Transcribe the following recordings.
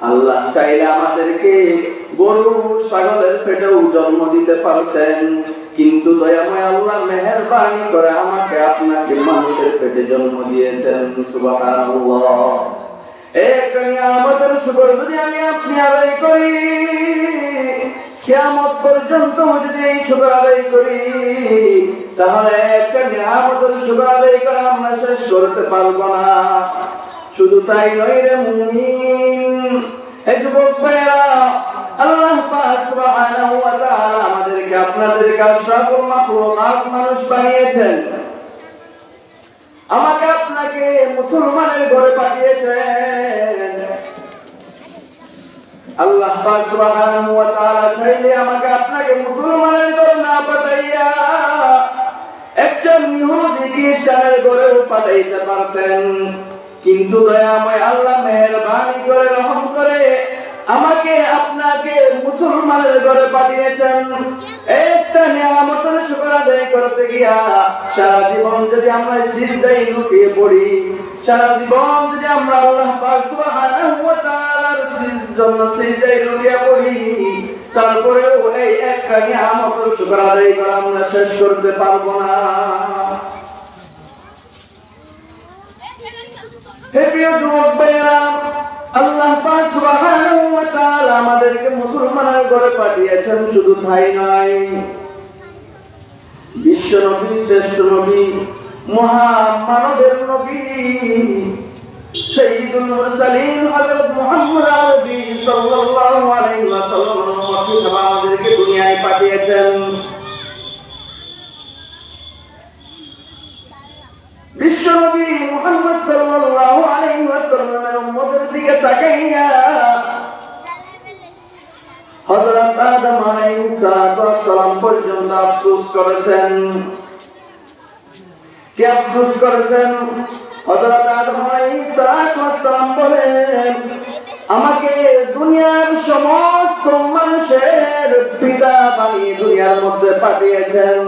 আল্লাহ চাইলে আমাদেরকে গরু ছাগলের পেটেও জন্ম দিতে পারতেন, কিন্তু দয়াময় আল্লাহ মেহেরবানি করে আমাকে আপনাকে মানুষের পেটে জন্ম দিয়েছেন। সুবহানাল্লাহ। একটা নিয়ামতের শুকর যদি আমি আপনি আদায় করি, কিয়ামত পর্যন্ত যদি এই শুকর আদায় করি, তাহলে একটা নিয়ামতের শুকর আদায় করে আমরা শেষ করতে পারবো না। শুধু তাই নয় রে মুমিন, এই যুবক ভাইরা, আল্লাহ পাক সুবহানাহু ওয়া তাআলা আমাদেরকে আপনাদেরকে আশরাফুল মাখলুকাত মানুষ বানিয়েছেন, আমাকে আপনাকে মুসলমানের ঘরে পাঠিয়েছেন। আল্লাহ পাক সুবহানাহু ওয়া তাআলা চাইলে আমাকে আপনাকে মুসলমানের ঘরে না পাঠাইয়া একজন ইহুদি খ্রিস্টানের ঘরেও পাঠাইতে পারতেন, কিন্তু দয়াময় আল্লাহ মেহেরবানি করে রহম করে আমাকে আপনাকে মুসলমানের ঘরে পাঠিয়েছেন। একটা নিয়ামতের শুকর আদায় করতে গিয়া সারা জীবন যদি আমরা সিজদায় লুটিয়ে পড়ি, সারা জীবন যদি আমরা আল্লাহ পাক সুবহানাহু ওয়া তাআলার জন্য সিজদায় লুটিয়ে পড়ি, তারপরেও এই একটা নিয়ামতের শুকর আদায় করা আমরা শেষ করতে পারবো না। হে প্রিয় যুবক ভাইরা, আল্লাহ পাক সুবহানাহু ওয়া তাআলা আমাদেরকে মুসলমানের ঘরে পাঠিয়েছেন। শুধু তাই নয়, বিশ্ব নবী, শ্রেষ্ঠ নবী, মহামানবের নবী সাইয়্যিদুল মুরসালিন হযরত মুহাম্মদ আরবি সাল্লাল্লাহু আলাইহি ওয়াসাল্লাম আমাদেরকে দুনিয়ায় পাঠিয়েছেন। বিশ্ব নবী মুহাম্মদ সাল্লাল্লাহু আলাইহি ওয়াসাল্লামের উম্মতের দিকে তাকাইয়া হযরত আদম আলাইহিস সালাম পর্যন্ত আফসোস করেছেন। কি আফসোস করেছেন? হযরত আদম আলাইহিস সালাম বলেন, আমাকে দুনিয়ার সমস্ত মানুষের পিতা বানিয়ে দুনিয়ার মধ্যে পাঠিয়েছেন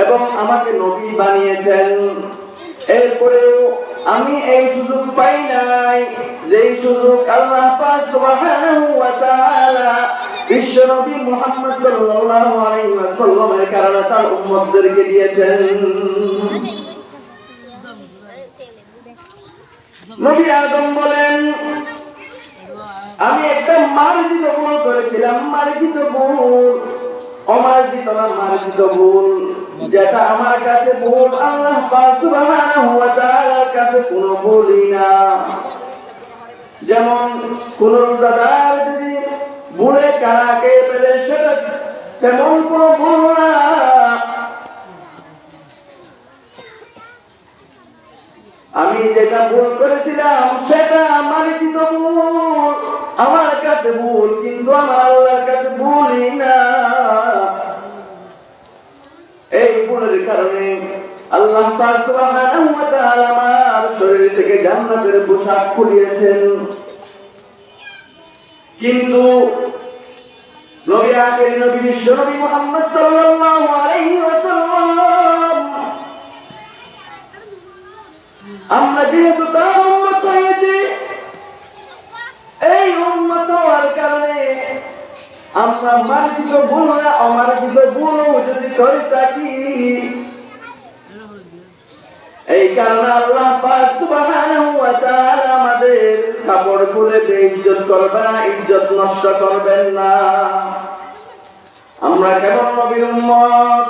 এবং আমাকে নবী বানিয়েছেন, এরপরেও আমি এই সুযোগ পাই নাই যেই সুযোগ আল্লাহ পাক সুবহানাহু ওয়া তাআলা বিশ্ব নবী মুহাম্মদ সাল্লাল্লাহু আলাইহি ওয়াসাল্লামের কারণে তার উম্মতদেরকে দিয়েছেন। নবী আদম বলেন, আমি একটা মার্জিত ভুল করেছিলাম, মার্জিত ভুল, অমার্জিত না, মার্জিত ভুল, যেটা আমার কাছে ভুল আল্লাহ পাক সুবহানাহু ওয়া তাআলার কাছে কোনো ভুলই না। যেমন কোন রোজাদার যদি ভুলে কারাকে পেলে সেটা তেমন কোনো ভুল না। আমি যেটা ভুল করেছিলাম সেটা মার্জিত ভুল, আমার কাছে ভুল, কিন্তু আমার আল্লাহর কাছে ভুলই না। এই ভুলের কারণে আল্লাহ পাক সুবহানাহু ওয়া তাআলা আমার শরীর থেকে জান্নাতের পোশাক খুলিয়েছেন, কিন্তু নবী আখির নবী বিশ্ব নবী মুহাম্মদ সাল্লাল্লাহু আলাইহি ওয়াসাল্লাম, আমরা যেহেতু তার উম্মত হয়েছি, এই উম্মত হওয়ার কারণে আমরা মার্জিত ভুল না, অমার্জিত ভুলও যদি করে থাকি, এই কারণে আল্লাহ পাক সুবহানাহু ওয়া তাআলা আমাদের কাপড় খুলে বেইজ্জত করবে না, ইজ্জত নষ্ট করবেন না। আমরা কেমন নবীর উম্মত,